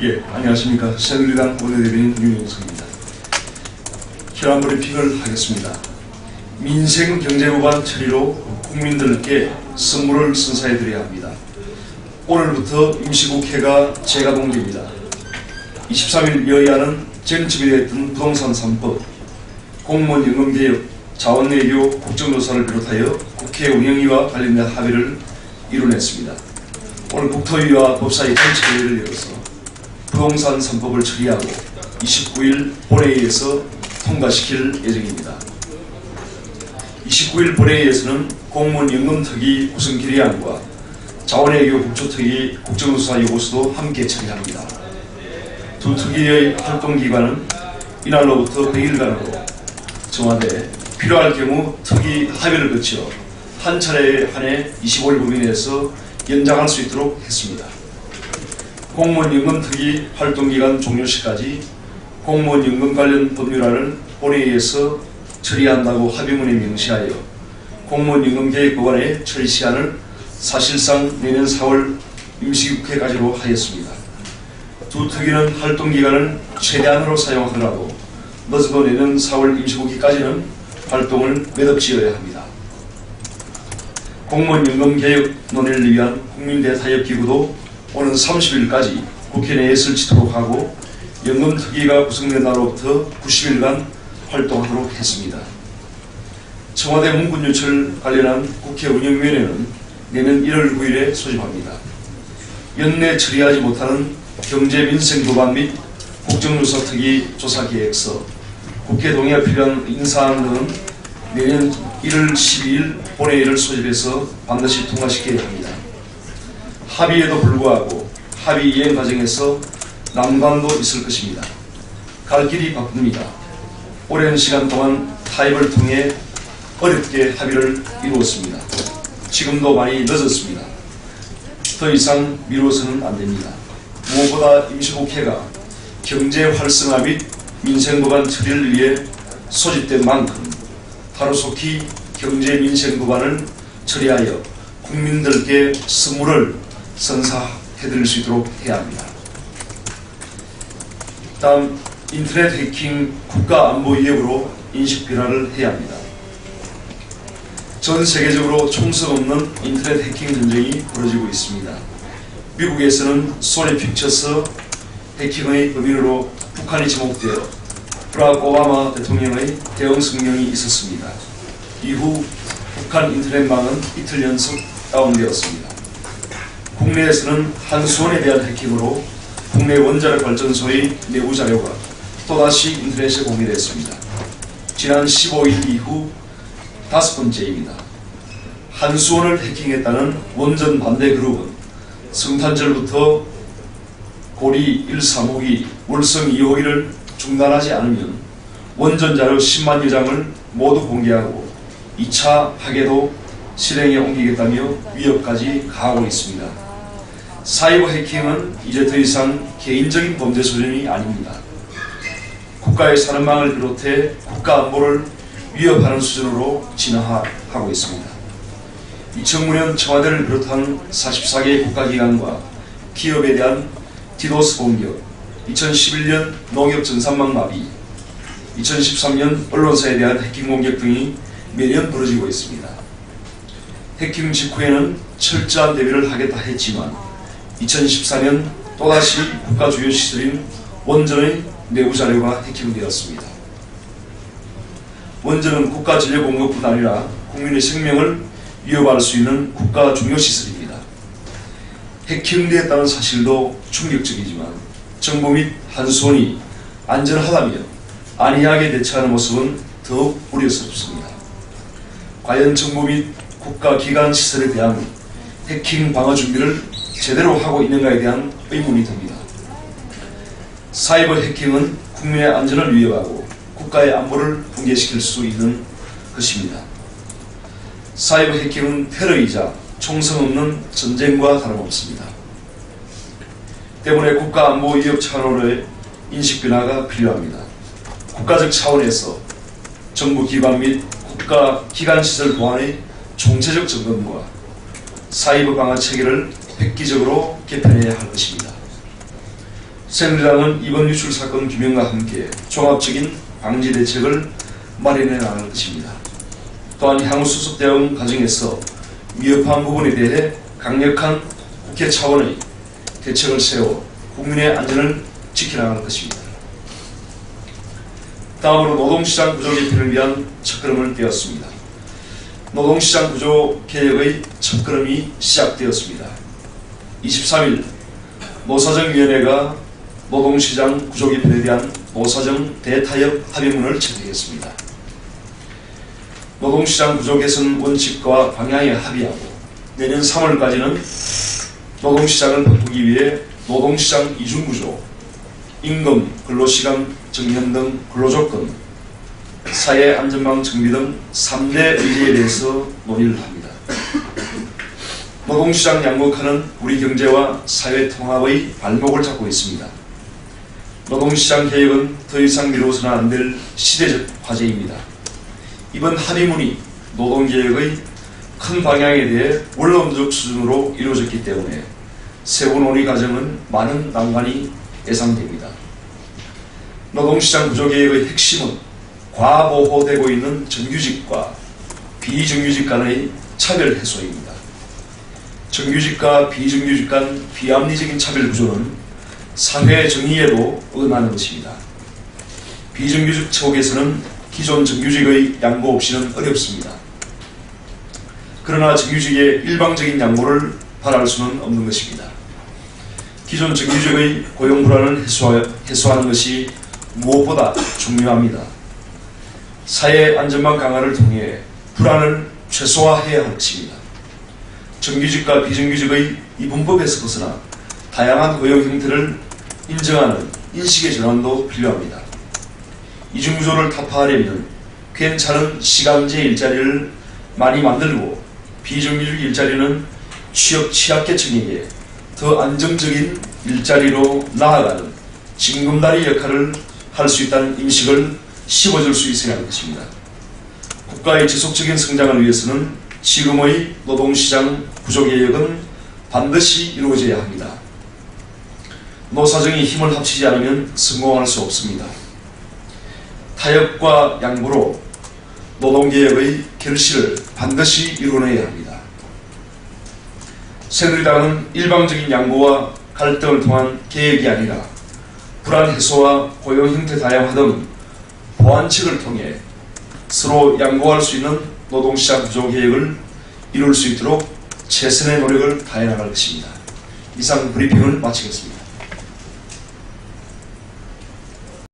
예, 안녕하십니까. 새누리당 원내대변인 윤영석입니다. 현안 브리핑을 하겠습니다. 민생경제법안 처리로 국민들께 선물을 선사해드려야 합니다. 오늘부터 임시국회가 재가동됩니다. 23일 여야는 쟁점이 되었던 부동산 3법, 공무원 연금개혁, 자원외교, 국정조사를 비롯하여 국회 운영위와 관련된 합의를 이뤄냈습니다. 오늘 국토위와 법사위 전체회의를 열어서 부동산 3법을 처리하고 29일 본회의에서 통과시킬 예정입니다. 29일 본회의에서는 공무원 연금특위 구성 결의안과 자원외교 국조특위 국정조사 요구서도 함께 처리합니다. 두 특위의 활동기간은 이날로부터 100일간으로 청와대 필요할 경우 특위 합의를 거쳐 한 차례에 한해 25일 범위 내에서 연장할 수 있도록 했습니다. 공무원 연금특위 활동기간 종료 시까지 공무원 연금 관련 법률안을 본회의에서 처리한다고 합의문에 명시하여 공무원 연금개혁 법안의 처리 시한을 사실상 내년 4월 임시국회까지로 하였습니다. 두 특위는 활동기간을 최대한으로 사용하더라도 늦어도 내년 4월 임시국회까지는 활동을 매듭지어야 합니다. 공무원 연금개혁 논의를 위한 국민대타협기구도 오는 30일까지 국회 내에 설치토록 하고 연금특위가 구성된 날로부터 90일간 활동하도록 했습니다. 청와대 문구유출 관련한 국회 운영위원회는 내년 1월 9일에 소집합니다. 연내 처리하지 못하는 경제민생법안 및 국정조사특위 조사계획서, 국회 동의가 필요한 인사안 등은 내년 1월 12일 본회의를 소집해서 반드시 통과시켜야 합니다. 합의에도 불구하고 합의 이행 과정에서 난관도 있을 것입니다. 갈 길이 바쁩니다. 오랜 시간 동안 타협을 통해 어렵게 합의를 이루었습니다. 지금도 많이 늦었습니다. 더 이상 미뤄서는 안 됩니다. 무엇보다 임시국회가 경제 활성화 및 민생법안 처리를 위해 소집된 만큼 하루속히 경제 민생법안을 처리하여 국민들께 선물을 선사해드릴 수 있도록 해야 합니다. 다음, 인터넷 해킹 국가 안보 위협으로 인식 변화를 해야 합니다. 전 세계적으로 총성 없는 인터넷 해킹 전쟁이 벌어지고 있습니다. 미국에서는 소니 픽처스 해킹의 범인으로 북한이 지목되어 브라락 오바마 대통령의 대응 성명이 있었습니다. 이후 북한 인터넷망은 이틀 연속 다운되었습니다. 국내에서는 한수원에 대한 해킹으로 국내 원자력 발전소의 내부 자료가 또다시 인터넷에 공개됐습니다. 지난 15일 이후 5번째입니다. 한수원을 해킹했다는 원전 반대 그룹은 성탄절부터 고리 1, 3호기, 월성 2호기를 중단하지 않으면 원전 자료 10만여 장을 모두 공개하고 2차 파괴도 실행에 옮기겠다며 위협까지 가하고 있습니다. 사이버 해킹은 이제 더 이상 개인적인 범죄 수준이 아닙니다. 국가의 산업망을 비롯해 국가 안보를 위협하는 수준으로 진화하고 있습니다. 2009년 청와대를 비롯한 44개 국가기관과 기업에 대한 디도스 공격, 2011년 농협 전산망 마비, 2013년 언론사에 대한 해킹 공격 등이 매년 벌어지고 있습니다. 해킹 직후에는 철저한 대비를 하겠다 했지만 2014년 또다시 국가 주요 시설인 원전의 내부 자료가 해킹되었습니다. 원전은 국가 전력 공급뿐 아니라 국민의 생명을 위협할 수 있는 국가 중요 시설입니다. 해킹되었다는 사실도 충격적이지만 정부 및 한수원이 안전하다며 안이하게 대처하는 모습은 더욱 우려스럽습니다. 과연 정부 및 국가 기관 시설에 대한 해킹 방어 준비를 제대로 하고 있는가에 대한 의문이 듭니다. 사이버 해킹은 국민의 안전을 위협하고 국가의 안보를 붕괴시킬 수 있는 것입니다. 사이버 해킹은 테러이자 총성 없는 전쟁과 다름없습니다. 때문에 국가 안보 위협 차원의 인식 변화가 필요합니다. 국가적 차원에서 정부 기관 및 국가 기관 시설 보안의 총체적 점검과 사이버 방어 체계를 획기적으로 개편해야 할 것입니다. 새누리당은 이번 유출 사건 규명과 함께 종합적인 방지 대책을 마련해 나갈 것입니다. 또한 향후 수습 대응 과정에서 위협한 부분에 대해 강력한 국회 차원의 대책을 세워 국민의 안전을 지켜나갈 것입니다. 다음으로 노동시장 구조 개편을 위한 첫걸음을 떼었습니다. 노동시장 구조 개혁의 첫걸음이 시작되었습니다. 23일 노사정위원회가 노동시장 구조 개편에 대한 노사정 대타협 합의문을 채택했습니다. 노동시장 구조 개선 원칙과 방향에 합의하고 내년 3월까지는 노동시장을 바꾸기 위해 노동시장 이중구조, 임금, 근로시간 정년 등 근로조건, 사회안전망 정비 등 3대 의제에 대해서 논의를 합니다. 노동시장 양극화는 우리 경제와 사회 통합의 발목을 잡고 있습니다. 노동시장 개혁은 더 이상 미뤄서는 안 될 시대적 과제입니다. 이번 합의문이 노동개혁의 큰 방향에 대해 원론적 수준으로 이루어졌기 때문에 세부 논의 과정은 많은 난관이 예상됩니다. 노동시장 구조개혁의 핵심은 과보호되고 있는 정규직과 비정규직 간의 차별 해소입니다. 정규직과 비정규직 간 비합리적인 차별 구조는 사회 정의에도 어긋나는 것입니다. 비정규직 처우에서는 기존 정규직의 양보 없이는 어렵습니다. 그러나 정규직의 일방적인 양보를 바랄 수는 없는 것입니다. 기존 정규직의 고용 불안을 해소하는 것이 무엇보다 중요합니다. 사회 안전망 강화를 통해 불안을 최소화해야 할 것입니다. 정규직과 비정규직의 이분법에서 벗어나 다양한 고용 형태를 인정하는 인식의 전환도 필요합니다. 이중구조를 타파하려면 괜찮은 시간제 일자리를 많이 만들고 비정규직 일자리는 취업 취약계층에게 더 안정적인 일자리로 나아가는 징검다리 역할을 할 수 있다는 인식을 심어줄 수 있어야 할 것입니다. 국가의 지속적인 성장을 위해서는 지금의 노동시장 구조개혁은 반드시 이루어져야 합니다. 노사정이 힘을 합치지 않으면 성공할 수 없습니다. 타협과 양보로 노동개혁의 결실을 반드시 이루어내야 합니다. 새누리당은 일방적인 양보와 갈등을 통한 개혁이 아니라 불안 해소와 고용 형태 다양화 등 보완책을 통해 서로 양보할 수 있는 노동시장 구조 개혁을 이룰 수 있도록 최선의 노력을 다해 나갈 것입니다. 이상 브리핑을 마치겠습니다.